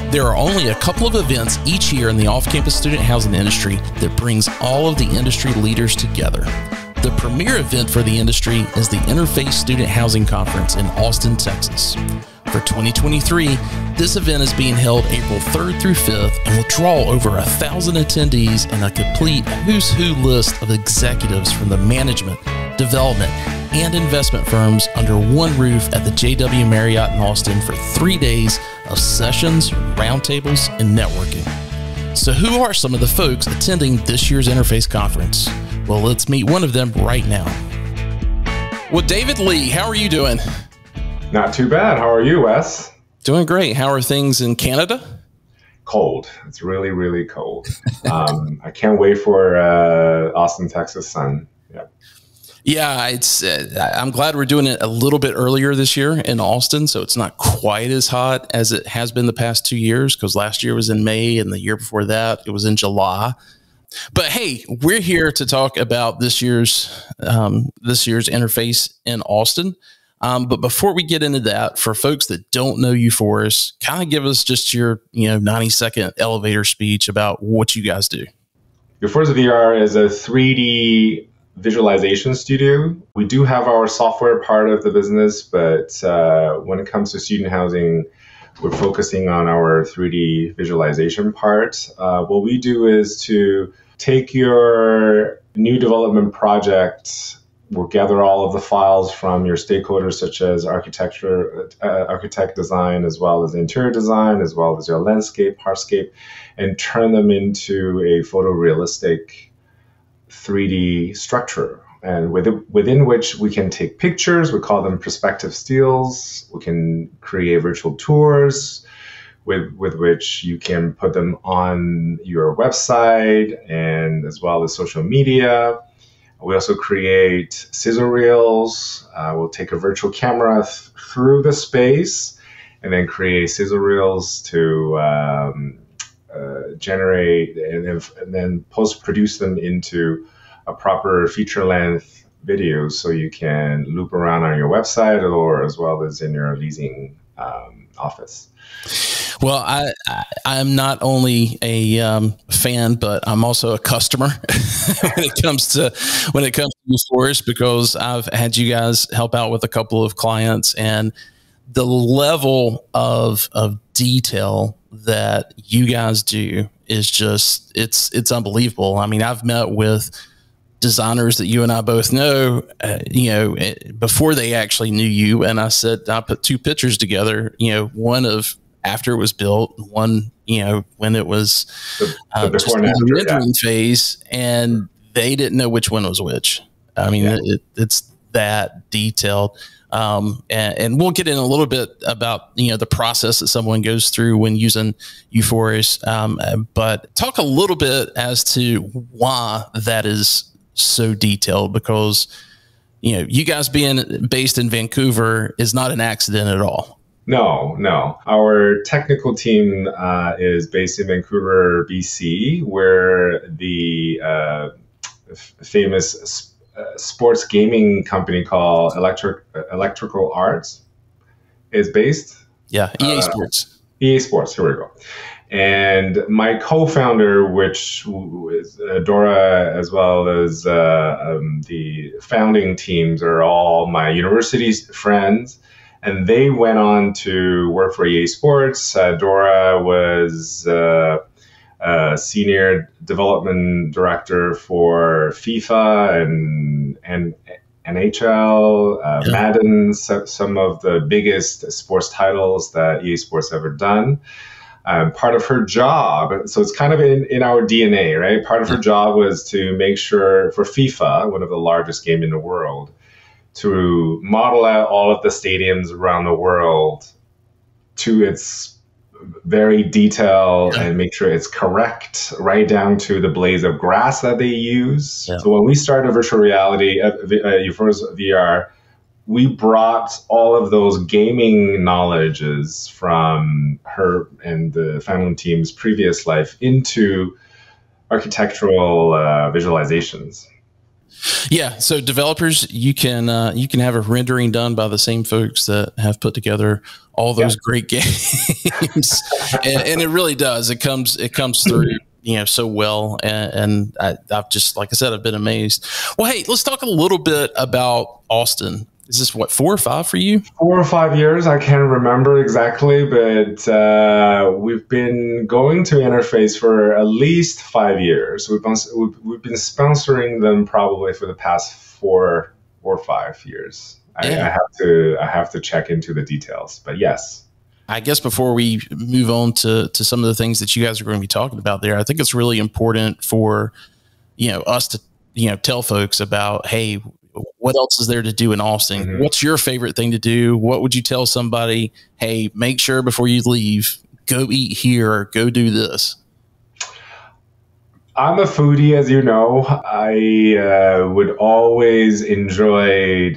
There are only a couple of events each year in the off-campus student housing industry that brings all of the industry leaders together. The premier event for the industry is the Interface Student Housing Conference in Austin, Texas. For 2023, this event is being held April 3rd through 5th and will draw over 1,000 attendees and a complete who's who list of executives from the management, development, and investment firms under one roof at the JW Marriott in Austin for 3 days of sessions, roundtables, and networking. So who are some of the folks attending this year's Interface Conference? Well, let's meet one of them right now. Well, David Lee, how are you doing? Not too bad. How are you, Wes? Doing great. How are things in Canada? Cold. It's really, really cold. I can't wait for Austin, Texas sun. Yeah, I'm glad we're doing it a little bit earlier this year in Austin, so it's not quite as hot as it has been the past 2 years, because last year was in May and the year before that it was in July. But hey, we're here to talk about this year's Interface in Austin. But before we get into that, for folks that don't know uForis, kind of give us just your 90-second elevator speech about what you guys do. uForis VR is a 3D visualization studio. We do have our software part of the business, but when it comes to student housing, we're focusing on our 3D visualization part. What we do is to take your new development project. We'll gather all of the files from your stakeholders, such as architect design, as well as interior design, as well as your landscape, hardscape, and turn them into a photorealistic 3D structure, and within which we can take pictures. We call them perspective stills. We can create virtual tours with which you can put them on your website and as well as social media. We also create scissor reels. We'll take a virtual camera through the space and then create scissor reels to generate and then post-produce them into a proper feature-length video, so you can loop around on your website or as well as in your leasing office. Well, I'm not only a fan, but I'm also a customer when it comes to uForis, because I've had you guys help out with a couple of clients, and the level of detail that you guys do is just, it's unbelievable. I mean, I've met with designers that you and I both know, before they actually knew you. And I said, I put two pictures together, one of after it was built, one, when it was the before and after, the rendering phase, and they didn't know which one was which. I mean, it's that detailed. And we'll get in a little bit about, the process that someone goes through when using uForis. But talk a little bit as to why that is so detailed, because, you guys being based in Vancouver is not an accident at all. No. Our technical team is based in Vancouver, BC, where the famous sports gaming company called Electrical Arts is based. Yeah, EA Sports. EA Sports, here we go. And my co-founder, which is Dora, as well as the founding teams, are all my university's friends. And they went on to work for EA Sports. Dora was senior development director for FIFA and NHL, Madden, some of the biggest sports titles that EA Sports ever done. Part of her job, so it's kind of in our DNA, right? Part of her job was to make sure for FIFA, one of the largest games in the world, to model out all of the stadiums around the world to its very detailed and make sure it's correct, right down to the blades of grass that they use. Yeah. So when we started virtual reality at uForis VR, we brought all of those gaming knowledges from her and the founding team's previous life into architectural visualizations. Yeah. So developers, you can have a rendering done by the same folks that have put together all those great games, and it really does. It comes through, so well. And I've just, like I said, I've been amazed. Well, hey, let's talk a little bit about Austin. Is this what, 4 or 5 for you? 4 or 5 years, I can't remember exactly, but we've been going to Interface for at least 5 years. We've been sponsoring them probably for the past 4 or 5 years. Yeah. I have to check into the details, but yes. I guess before we move on to some of the things that you guys are going to be talking about there, I think it's really important for us to tell folks about, hey, what else is there to do in Austin? Mm-hmm. What's your favorite thing to do? What would you tell somebody? Hey, make sure before you leave, go eat here or go do this. I'm a foodie, as you know. I would always enjoy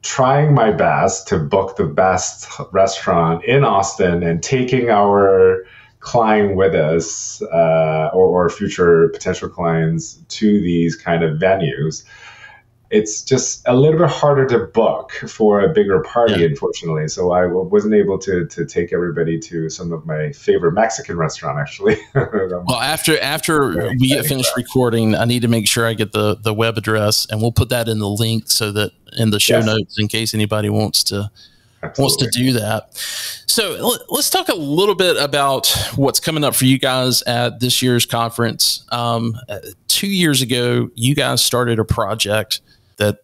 trying my best to book the best restaurant in Austin and taking our client with us or future potential clients to these kind of venues. It's just a little bit harder to book for a bigger party, unfortunately. So I wasn't able to take everybody to some of my favorite Mexican restaurant, actually. Well, after we get finished recording, I need to make sure I get the web address, and we'll put that in the link so that in the show notes, in case anybody wants to do that. So let's talk a little bit about what's coming up for you guys at this year's conference. 2 years ago, you guys started a project that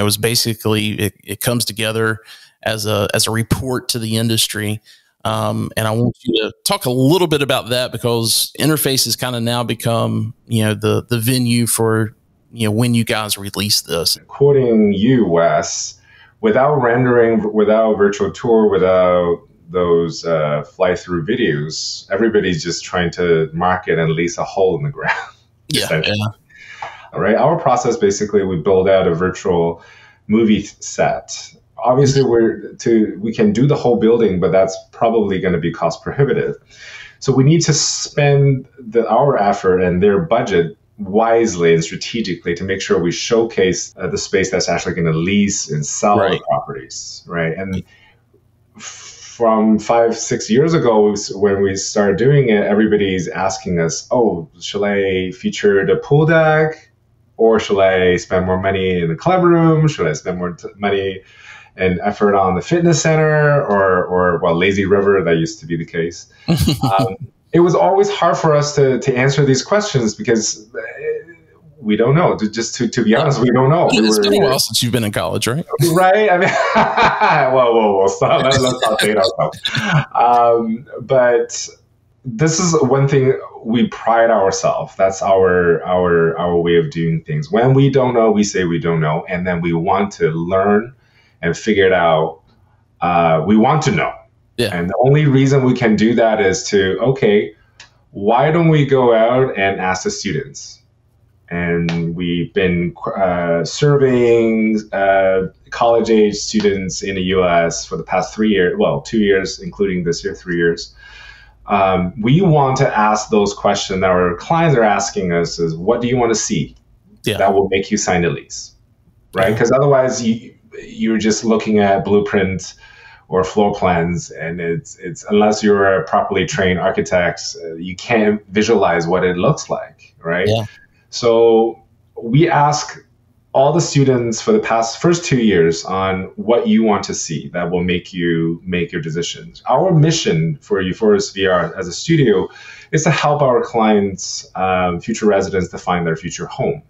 was basically it comes together as a report to the industry, and I want you to talk a little bit about that, because Interface has kind of now become the venue for when you guys release this. Quoting you, Wes, without rendering, without virtual tour, without those fly-through videos, everybody's just trying to market and lease a hole in the ground. Yeah. Right. Our process, basically, we build out a virtual movie set. Obviously, we can do the whole building, but that's probably going to be cost prohibitive. So we need to spend our effort and their budget wisely and strategically to make sure we showcase the space that's actually going to lease and sell the properties. Right. And from 5-6 years ago, when we started doing it, everybody's asking us, oh, shall I feature the pool deck? Or shall I spend more money in the club room? Should I spend more money and effort on the fitness center or Lazy River? That used to be the case. It was always hard for us to answer these questions because we don't know. Just to be honest, we don't know. It's been a while since you've been in college, right? Right. I mean, whoa. Stop. Let's not say ourselves. But this is one thing we pride ourselves. That's our way of doing things. When we don't know, we say we don't know, and then we want to learn and figure it out. We want to know. Yeah. And the only reason we can do that is why don't we go out and ask the students? And we've been surveying college-age students in the U.S. for the past 3 years, 2 years, including this year, 3 years. We want to ask those questions that our clients are asking us is, what do you want to see that will make you sign the lease, right? Because otherwise you're just looking at blueprints or floor plans, and it's unless you're a properly trained architect, you can't visualize what it looks like, right? Yeah. So we ask all the students for the first 2 years on what you want to see that will make you make your decisions. Our mission for uForis VR as a studio is to help our clients, future residents, to find their future home.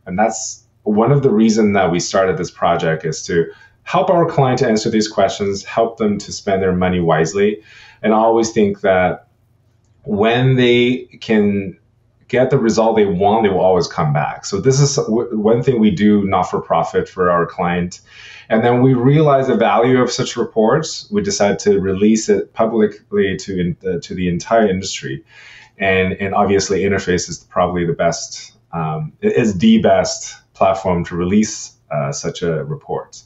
And that's one of the reasons that we started this project, is to help our client to answer these questions, help them to spend their money wisely. And I always think that when they can get the result they want, they will always come back. So this is one thing we do not for profit for our client. And then we realize the value of such reports. We decide to release it publicly to the entire industry. And obviously Interface is probably the best, is the best platform to release such a report.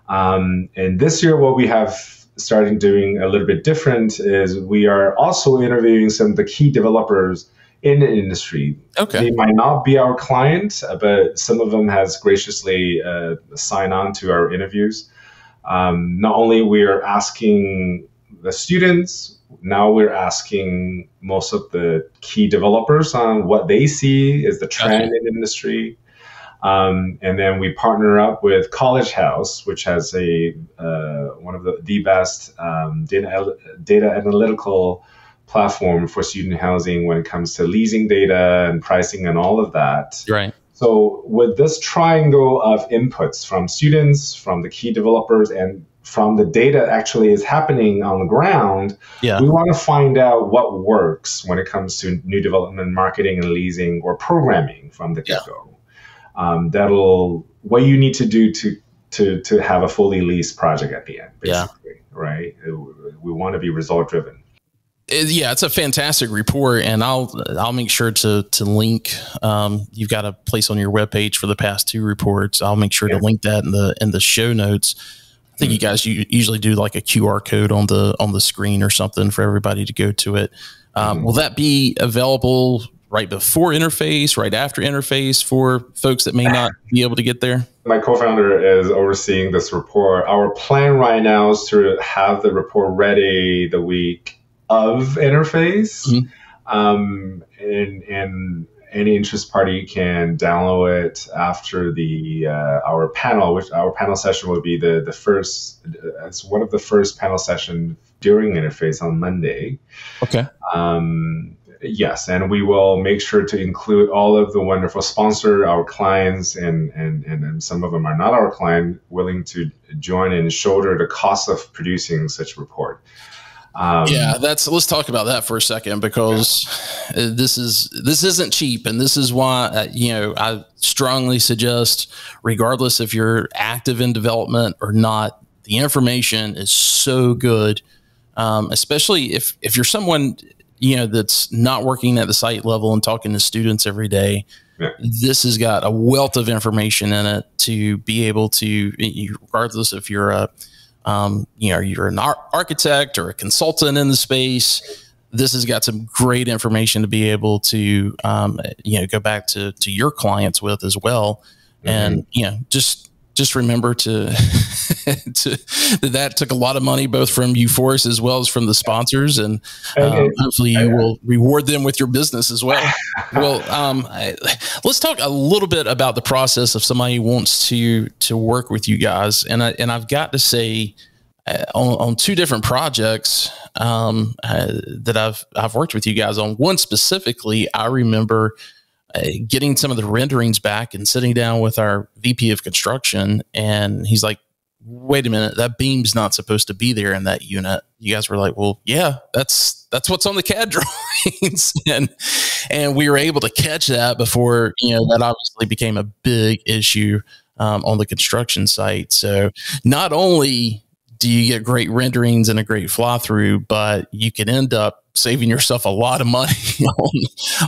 And this year, what we have started doing a little bit different is we are also interviewing some of the key developers in the industry. Okay. They might not be our client, but some of them has graciously signed on to our interviews. Not only we're asking the students, now we're asking most of the key developers on what they see is the trend in the industry. And then we partner up with College House, which has one of the best data analytical platform for student housing when it comes to leasing data and pricing and all of that. Right. So with this triangle of inputs from students, from the key developers, and from the data actually is happening on the ground, we want to find out what works when it comes to new development, marketing, and leasing or programming from the get-go. What you need to do to have a fully leased project at the end, basically, right? We want to be result driven. Yeah, it's a fantastic report, and I'll make sure to link. You've got a place on your webpage for the past 2 reports. I'll make sure to link that in the show notes. I think you guys usually do like a QR code on the screen or something for everybody to go to it. Will that be available right before interface, right after interface for folks that may not be able to get there? My co-founder is overseeing this report. Our plan right now is to have the report ready the week of interface, and any interest party can download it after our panel session will be the first. It's one of the first panel sessions during interface on Monday. Okay. Yes, and we will make sure to include all of the wonderful sponsors, our clients, and some of them are not our client, willing to join and shoulder the cost of producing such report. Let's talk about that for a second, because this isn't cheap, and this is why I strongly suggest, regardless if you're active in development or not, the information is so good, especially if you're someone that's not working at the site level and talking to students every day. This has got a wealth of information in it to be able to, regardless if you're you're an architect or a consultant in the space, this has got some great information to be able to, go back to your clients with as well. And, just remember that took a lot of money, both from uForis as well as from the sponsors. And hopefully you will reward them with your business as well. Well, let's talk a little bit about the process of somebody who wants to work with you guys. And I've got to say, on 2 different projects that I've worked with you guys on, one specifically, I remember getting some of the renderings back and sitting down with our VP of construction, and he's like, wait a minute, that beam's not supposed to be there in that unit. You guys were like, well, yeah, that's what's on the CAD drawings. and we were able to catch that before, that obviously became a big issue on the construction site. So not only do you get great renderings and a great fly through, but you can end up saving yourself a lot of money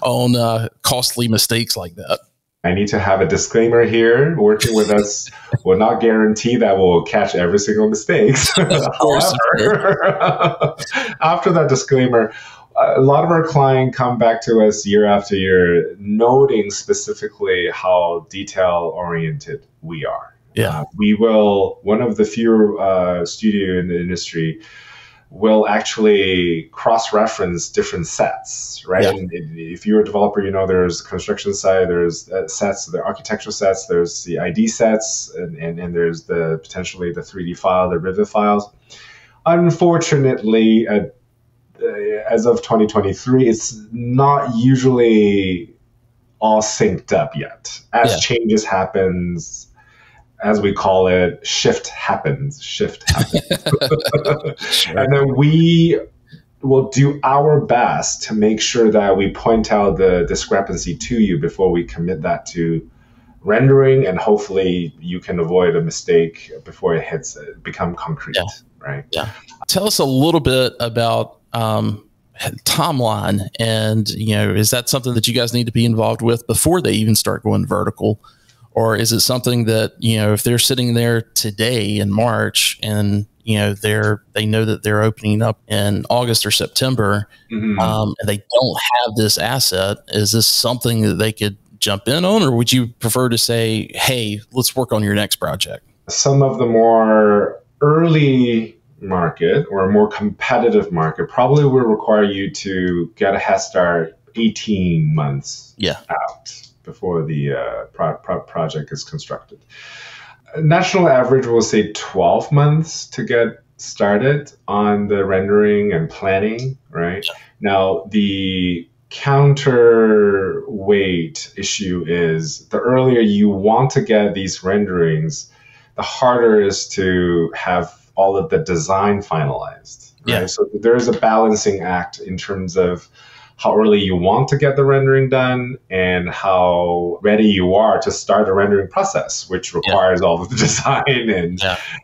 on costly mistakes like that. I need to have a disclaimer here. Working with us will not guarantee that we'll catch every single mistake. However, after that disclaimer, a lot of our clients come back to us year after year, noting specifically how detail-oriented we are. Yeah, one of the few studio in the industry will actually cross-reference different sets, right? Yeah. And if you're a developer, there's the construction side, there's sets, the architectural sets, there's the ID sets, and there's potentially the 3D file, the Rivet files. Unfortunately, as of 2023, it's not usually all synced up yet. As changes happens, as we call it, shift happens. Sure. And then we will do our best to make sure that we point out the discrepancy to you before we commit that to rendering, and hopefully you can avoid a mistake before it become concrete, right? Yeah. Tell us a little bit about timeline, and is that something that you guys need to be involved with before they even start going vertical? Or is it something that, if they're sitting there today in March and, they know that they're opening up in August or September, and they don't have this asset. Is this something that they could jump in on, or would you prefer to say, hey, let's work on your next project? Some of the more early market or more competitive market probably will require you to get a head start 18 months out before the project is constructed. National average will say 12 months to get started on the rendering and planning, right? Now, the counterweight issue is the earlier you want to get these renderings, the harder it is to have all of the design finalized, right? So there is a balancing act in terms of how early you want to get the rendering done and how ready you are to start the rendering process, which requires all of the design and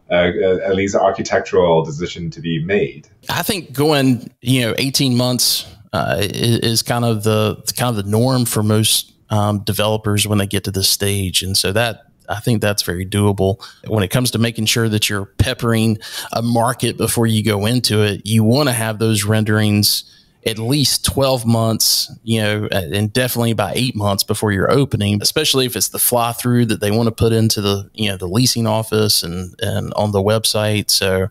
at least architectural decision to be made. I think going 18 months is kind of the norm for most developers when they get to this stage, and so I think that's very doable. When it comes to making sure that you're peppering a market before you go into it, you want to have those renderings at least 12 months, and definitely by 8 months before you're opening, especially if it's the fly through that they want to put into the, the leasing office and on the website. So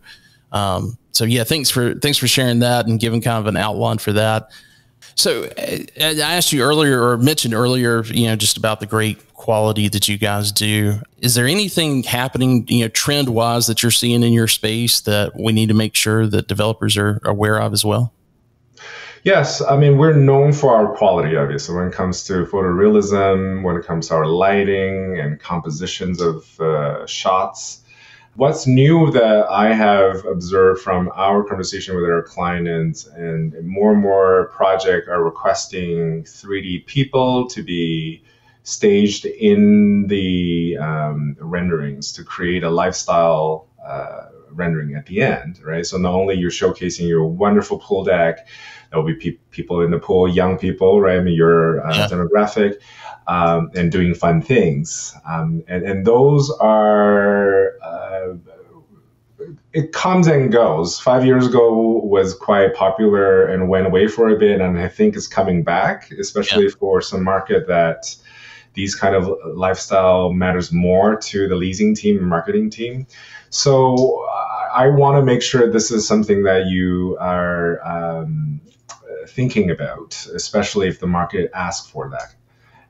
yeah, thanks for sharing that and giving kind of an outline for that. So I asked you earlier, or mentioned earlier, just about the great quality that you guys do. Is there anything happening, trend wise that you're seeing in your space that we need to make sure that developers are aware of as well? Yes, I mean, we're known for our quality, obviously, when it comes to photorealism, when it comes to our lighting and compositions of shots. What's new that I have observed from our conversation with our clients, and more projects are requesting 3D people to be staged in the renderings to create a lifestyle rendering at the end, right? So not only you're showcasing your wonderful pool deck, there will be people in the pool, young people, right? I mean, your demographic, and doing fun things. And those are, it comes and goes. 5 years ago was quite popular and went away for a bit. And I think it's coming back, especially for some market that these kind of lifestyle matters more to the leasing team and marketing team. So I want to make sure this is something that you are thinking about, especially if the market asks for that.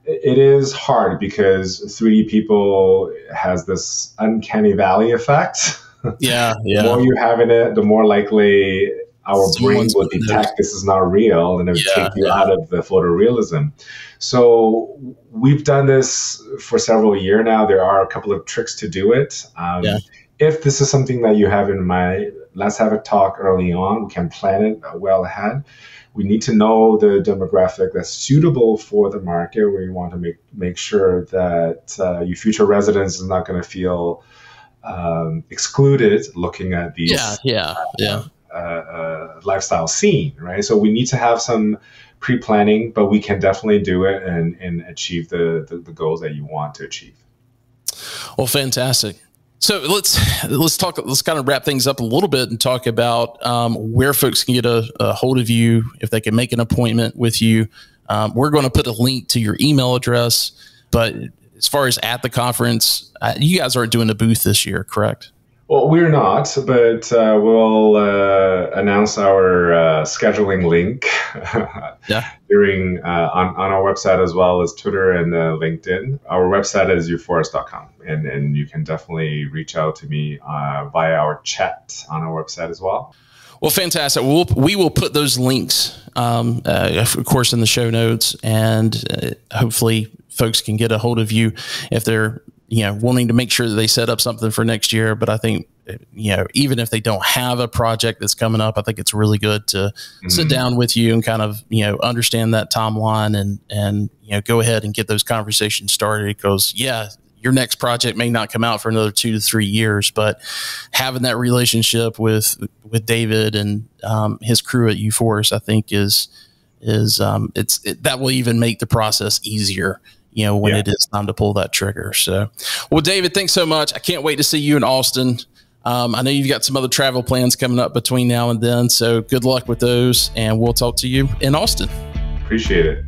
It is hard because 3D people has this uncanny valley effect. The more you have in it, the more likely our brain will detect this is not real, and it will take you out of the photorealism. So we've done this for several years now. There are a couple of tricks to do it. If this is something that you have in mind, let's have a talk early on. We can plan it well ahead. We need to know the demographic that's suitable for the market. We want to make sure that your future residents is not going to feel excluded looking at these lifestyle scene, right? So we need to have some pre-planning, but we can definitely do it and achieve the goals that you want to achieve. Well, fantastic. So let's kind of wrap things up a little bit and talk about where folks can get a hold of you if they can make an appointment with you. We're going to put a link to your email address, but as far as at the conference, you guys aren't doing a booth this year, correct? Well, we're not, but we'll announce our scheduling link during on our website as well as Twitter and LinkedIn. Our website is uForis.com, and you can definitely reach out to me via our chat on our website as well. Well, fantastic. We will put those links, of course, in the show notes, and hopefully folks can get a hold of you if they're wanting to make sure that they set up something for next year. But I think, even if they don't have a project that's coming up, I think it's really good to sit down with you and kind of, understand that timeline and go ahead and get those conversations started, because your next project may not come out for another 2 to 3 years, but having that relationship with David and his crew at uForis, I think that will even make the process easier, when it is time to pull that trigger. So, well, David, thanks so much. I can't wait to see you in Austin. I know you've got some other travel plans coming up between now and then, so good luck with those, and we'll talk to you in Austin. Appreciate it.